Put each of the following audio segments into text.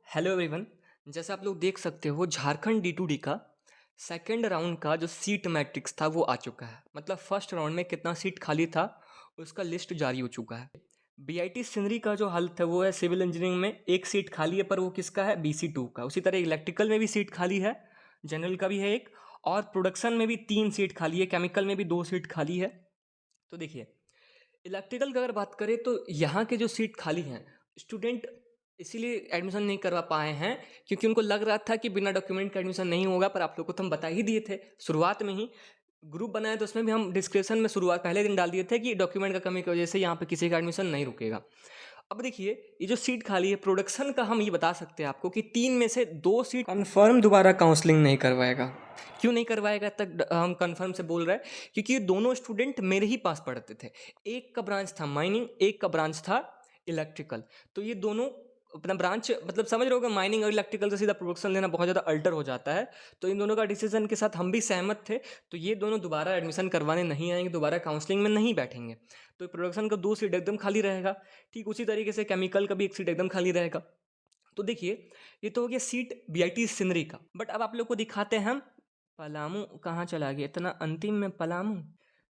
Hello everyone. जैसा आप लोग देख सकते हो झारखंड D2D का सेकंड राउंड का जो सीट मैट्रिक्स था वो आ चुका है। मतलब फर्स्ट राउंड में कितना सीट खाली था उसका लिस्ट जारी हो चुका है। BIT सिंदरी का जो हालत है वो है सिविल इंजीनियरिंग में एक सीट खाली है, पर वो किसका है? BC2 का। उसी तरह इलेक्ट्रिकल में भी सीट खाली है, जनरल का भी है एक, और प्रोडक्शन में भी 3 सीट खाली है, केमिकल में भी 2 सीट खाली है। तो देखिए, इलेक्ट्रिकल की अगर बात करें तो यहाँ के जो सीट खाली हैं, स्टूडेंट इसीलिए एडमिशन नहीं करवा पाए हैं क्योंकि उनको लग रहा था कि बिना डॉक्यूमेंट का एडमिशन नहीं होगा। पर आप लोग को तो हम बता ही दिए थे शुरुआत में ही, ग्रुप बनाया तो उसमें भी हम डिस्क्रिप्शन में शुरुआत पहले दिन डाल दिए थे कि डॉक्यूमेंट का कमी की वजह से यहाँ पे किसी का एडमिशन नहीं रुकेगा। अब देखिए, ये जो सीट खाली है प्रोडक्शन का, हम ये बता सकते हैं आपको कि 3 में से 2 सीट कन्फर्म दोबारा काउंसलिंग नहीं करवाएगा। क्यों नहीं करवाएगा तक हम कन्फर्म से बोल रहे हैं? क्योंकि ये दोनों स्टूडेंट मेरे ही पास पढ़ते थे। एक का ब्रांच था माइनिंग, एक का ब्रांच था इलेक्ट्रिकल। तो ये दोनों अपना ब्रांच, मतलब समझ रहे हो, माइनिंग और इलेक्ट्रिकल से सीधा प्रोडक्शन लेना बहुत ज़्यादा अल्टर हो जाता है। तो इन दोनों का डिसीजन के साथ हम भी सहमत थे। तो ये दोनों दोबारा एडमिशन करवाने नहीं आएंगे, दोबारा काउंसलिंग में नहीं बैठेंगे। तो प्रोडक्शन का 2 सीट एकदम खाली रहेगा। ठीक उसी तरीके से केमिकल का भी 1 सीट एकदम खाली रहेगा। तो देखिए, ये तो हो गया सीट BIT सिंदरी का। बट अब आप लोग को दिखाते हैं हम पलामू कहाँ चला गया, इतना अंतिम में पलामू।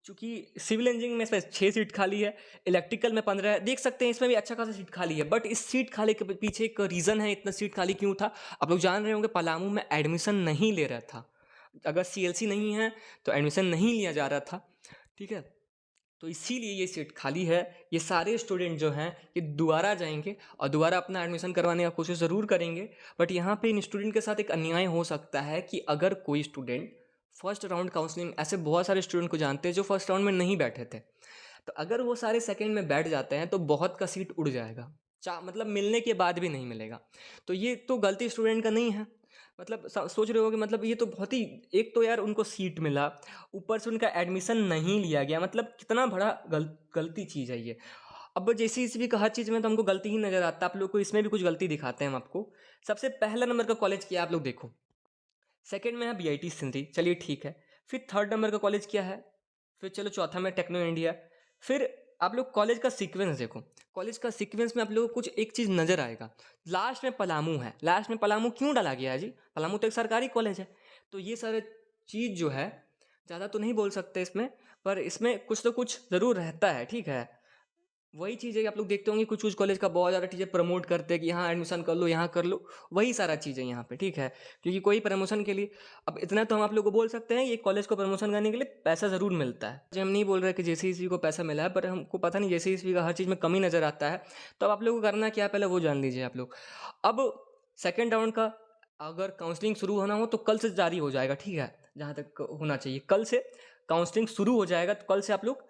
चूंकि सिविल इंजीनियरिंग में इसमें 6 सीट खाली है, इलेक्ट्रिकल में 15 है, देख सकते हैं इसमें भी अच्छा खासा सीट खाली है। बट इस सीट खाली के पीछे एक रीज़न है, इतना सीट खाली क्यों था। आप लोग जान रहे होंगे, पलामू में एडमिशन नहीं ले रहा था। अगर CLC नहीं है तो एडमिशन नहीं लिया जा रहा था, ठीक है। तो इसीलिए ये सीट खाली है। ये सारे स्टूडेंट जो हैं ये दोबारा जाएंगे और दोबारा अपना एडमिशन करवाने का कोशिश ज़रूर करेंगे। बट यहाँ पे इन स्टूडेंट के साथ एक अन्याय हो सकता है कि अगर कोई स्टूडेंट फर्स्ट राउंड काउंसलिंग, ऐसे बहुत सारे स्टूडेंट को जानते हैं जो फर्स्ट राउंड में नहीं बैठे थे, तो अगर वो सारे सेकंड में बैठ जाते हैं तो बहुत का सीट उड़ जाएगा, मतलब मिलने के बाद भी नहीं मिलेगा। तो ये तो गलती स्टूडेंट का नहीं है। मतलब सोच रहे हो कि मतलब ये तो बहुत ही, एक तो यार उनको सीट मिला, ऊपर से उनका एडमिशन नहीं लिया गया, मतलब कितना बड़ा गलती चीज़ है ये। अब जैसे इसी का हर चीज़ में तो हमको गलती ही नज़र आता है। आप लोग को इसमें भी कुछ गलती दिखाते हैं हम आपको। सबसे पहला नंबर का कॉलेज क्या है आप लोग देखो, सेकंड में है BIT सिंधी, चलिए ठीक है। फिर थर्ड नंबर का कॉलेज क्या है? फिर चलो चौथा में टेक्नो इंडिया। फिर आप लोग कॉलेज का सीक्वेंस देखो, कॉलेज का सीक्वेंस में आप लोगों को कुछ एक चीज़ नज़र आएगा, लास्ट में पलामू है। लास्ट में पलामू क्यों डाला गया है जी? पलामू तो एक सरकारी कॉलेज है। तो ये सारे चीज़ जो है, ज़्यादा तो नहीं बोल सकते इसमें, पर इसमें कुछ तो कुछ ज़रूर रहता है, ठीक है। वही चीज़ है कि आप लोग देखते होंगे कुछ कुछ कॉलेज का बहुत ज़्यादा टीचर प्रमोट करते हैं कि यहाँ एडमिशन कर लो, यहाँ कर लो। वही सारा चीज़ है यहाँ पे, ठीक है। क्योंकि कोई प्रमोशन के लिए, अब इतना तो हम आप लोग को बोल सकते हैं, ये कॉलेज को प्रमोशन करने के लिए पैसा ज़रूर मिलता है। जो हम नहीं बोल रहे कि JCEC को पैसा मिला है, पर हमको पता नहीं JCEC का हर चीज़ में कमी नज़र आता है। तो अब आप लोग को करना क्या है, पहले वो जान लीजिए आप लोग। अब सेकेंड राउंड का अगर काउंसलिंग शुरू होना हो तो कल से जारी हो जाएगा, ठीक है। जहाँ तक होना चाहिए, कल से काउंसलिंग शुरू हो जाएगा। तो कल से आप लोग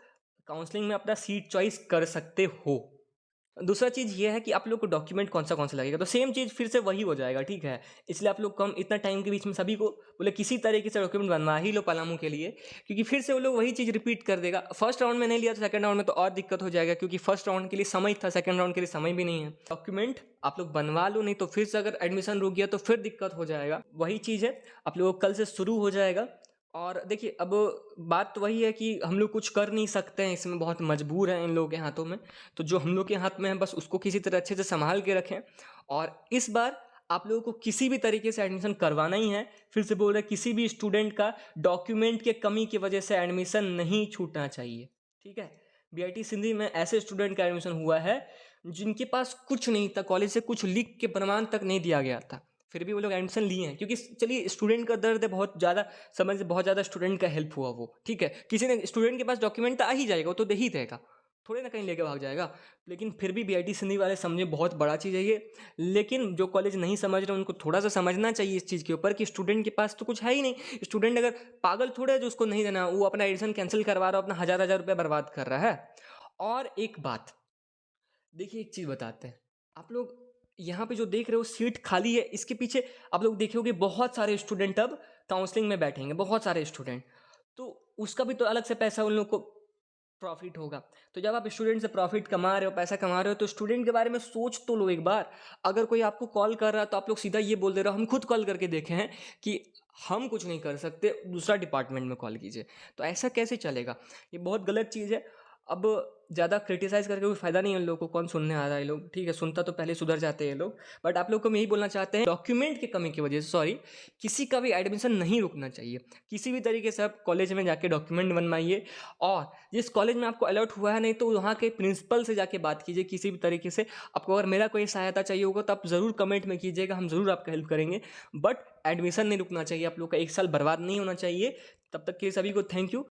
काउंसलिंग में अपना सीट चॉइस कर सकते हो। दूसरा चीज़ ये है कि आप लोग को डॉक्यूमेंट कौन सा लगेगा, तो सेम चीज़ फिर से वही हो जाएगा, ठीक है। इसलिए आप लोग कम इतना टाइम के बीच में सभी को बोले किसी तरीके से डॉक्यूमेंट बनवा ही लो पलामू के लिए, क्योंकि फिर से वो लोग वही चीज़ रिपीट कर देगा। फर्स्ट राउंड में नहीं लिया तो सेकंड राउंड में तो और दिक्कत हो जाएगा, क्योंकि फर्स्ट राउंड के लिए समय था, सेकंड राउंड के लिए समय भी नहीं है। डॉक्यूमेंट आप लोग बनवा लो, नहीं तो फिर से अगर एडमिशन रुक गया तो फिर दिक्कत हो जाएगा। वही चीज़ है, आप लोगों को कल से शुरू हो जाएगा। और देखिए, अब बात तो वही है कि हम लोग कुछ कर नहीं सकते हैं इसमें, बहुत मजबूर हैं इन लोगों के हाथों में। तो जो हम लोग के हाथ में है बस उसको किसी तरह अच्छे से संभाल के रखें। और इस बार आप लोगों को किसी भी तरीके से एडमिशन करवाना ही है। फिर से बोल रहे, किसी भी स्टूडेंट का डॉक्यूमेंट के कमी की वजह से एडमिशन नहीं छूटना चाहिए, ठीक है। BIT सिंधी में ऐसे स्टूडेंट का एडमिशन हुआ है जिनके पास कुछ नहीं था, कॉलेज से कुछ लिख के प्रमाण तक नहीं दिया गया था, फिर भी वो लोग एडमिशन लिए हैं। क्योंकि चलिए, स्टूडेंट का दर्द है बहुत ज़्यादा, समझ बहुत ज़्यादा स्टूडेंट का हेल्प हुआ वो, ठीक है। किसी ने स्टूडेंट के पास डॉक्यूमेंट तो आ ही जाएगा, वो तो दे ही देगा, थोड़े ना कहीं लेके भाग जाएगा। लेकिन फिर भी BIT सिंधी वाले समझे बहुत बड़ा चीज़ है ये। लेकिन जो कॉलेज नहीं समझ रहे उनको थोड़ा सा समझना चाहिए इस चीज़ के ऊपर कि स्टूडेंट के पास तो कुछ है ही नहीं। स्टूडेंट अगर पागल थोड़े है जो उसको नहीं देना, वो अपना एडमिशन कैंसिल करवा रहा है, अपना हज़ार हज़ार रुपया बर्बाद कर रहा है। और एक बात देखिए, एक चीज़ बताते हैं आप लोग, यहाँ पे जो देख रहे हो सीट खाली है, इसके पीछे आप लोग देखोगे बहुत सारे स्टूडेंट अब काउंसलिंग में बैठेंगे, बहुत सारे स्टूडेंट। तो उसका भी तो अलग से पैसा उन लोग को प्रॉफिट होगा। तो जब आप स्टूडेंट से प्रॉफिट कमा रहे हो, पैसा कमा रहे हो, तो स्टूडेंट के बारे में सोच तो लो एक बार। अगर कोई आपको कॉल कर रहा है तो आप लोग सीधा ये बोल दे रहे हो, हम खुद कॉल करके देखे हैं कि हम कुछ नहीं कर सकते, दूसरा डिपार्टमेंट में कॉल कीजिए। तो ऐसा कैसे चलेगा? ये बहुत गलत चीज़ है। अब ज़्यादा क्रिटिसाइज़ करके कोई फ़ायदा नहीं है, उन लोगों को कौन सुनने आ रहा है लोग, ठीक है, सुनता तो पहले सुधर जाते हैं ये लोग। बट आप लोग को हम यही बोलना चाहते हैं, डॉक्यूमेंट की कमी की वजह से, सॉरी, किसी का भी एडमिशन नहीं रुकना चाहिए। किसी भी तरीके से आप कॉलेज में जाके डॉक्यूमेंट बनवाइए, और जिस कॉलेज में आपको अलॉट हुआ है नहीं तो वहाँ के प्रिंसिपल से जाके बात कीजिए किसी भी तरीके से। आपको अगर मेरा कोई सहायता चाहिए होगा तो आप ज़रूर कमेंट में कीजिएगा, हम ज़रूर आपका हेल्प करेंगे। बट एडमिशन नहीं रुकना चाहिए, आप लोग का 1 साल बर्बाद नहीं होना चाहिए। तब तक के सभी को थैंक यू।